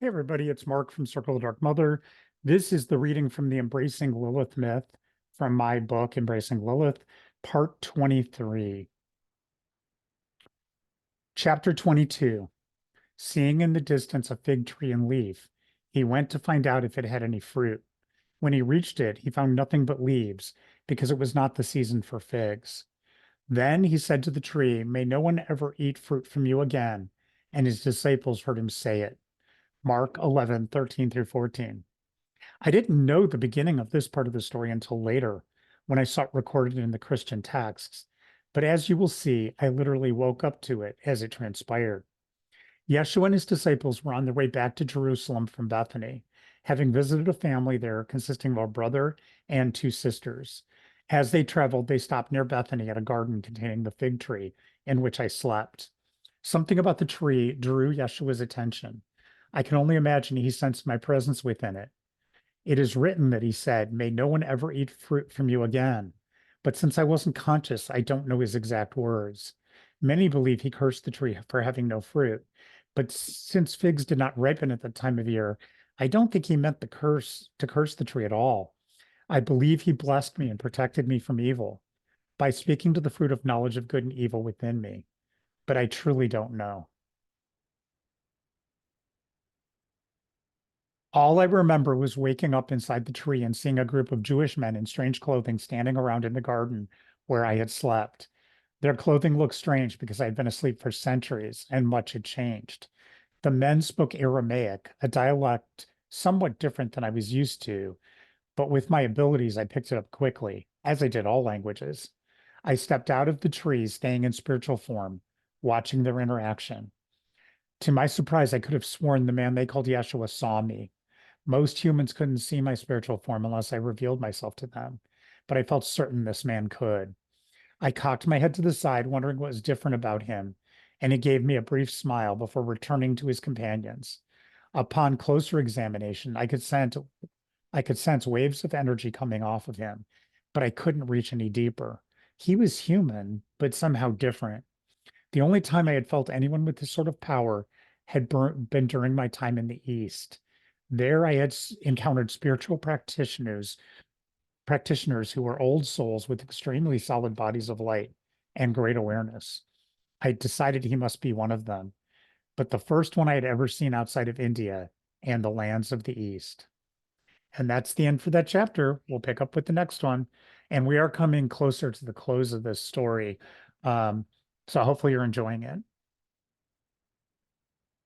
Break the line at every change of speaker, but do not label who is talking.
Hey everybody, it's Mark from Circle of the Dark Mother. This is the reading from the Embracing Lilith myth from my book, Embracing Lilith, part 23. Chapter 22. Seeing in the distance a fig tree and leaf, he went to find out if it had any fruit. When he reached it, he found nothing but leaves, because it was not the season for figs. Then he said to the tree, "May no one ever eat fruit from you again." And his disciples heard him say it. Mark 11:13 through 14. I didn't know the beginning of this part of the story until later when I saw it recorded in the Christian texts. But as you will see, I literally woke up to it as it transpired. Yeshua and his disciples were on their way back to Jerusalem from Bethany, having visited a family there consisting of a brother and two sisters. As they traveled, they stopped near Bethany at a garden containing the fig tree in which I slept. Something about the tree drew Yeshua's attention. I can only imagine he sensed my presence within it. It is written that he said, "May no one ever eat fruit from you again." But since I wasn't conscious, I don't know his exact words. Many believe he cursed the tree for having no fruit. But since figs did not ripen at the time of year, I don't think he meant to curse the tree at all. I believe he blessed me and protected me from evil by speaking to the fruit of knowledge of good and evil within me. But I truly don't know. All I remember was waking up inside the tree and seeing a group of Jewish men in strange clothing standing around in the garden where I had slept. Their clothing looked strange because I had been asleep for centuries and much had changed. The men spoke Aramaic, a dialect somewhat different than I was used to, but with my abilities, I picked it up quickly, as I did all languages. I stepped out of the tree, staying in spiritual form, watching their interaction. To my surprise, I could have sworn the man they called Yeshua saw me. Most humans couldn't see my spiritual form unless I revealed myself to them, but I felt certain this man could. I cocked my head to the side, wondering what was different about him, and he gave me a brief smile before returning to his companions. Upon closer examination, I could sense waves of energy coming off of him, but I couldn't reach any deeper. He was human, but somehow different. The only time I had felt anyone with this sort of power had been during my time in the East. There I had encountered spiritual practitioners who were old souls with extremely solid bodies of light and great awareness. I decided he must be one of them, but the first one I had ever seen outside of India and the lands of the East. And that's the end for that chapter. We'll pick up with the next one. And we are coming closer to the close of this story. So hopefully you're enjoying it.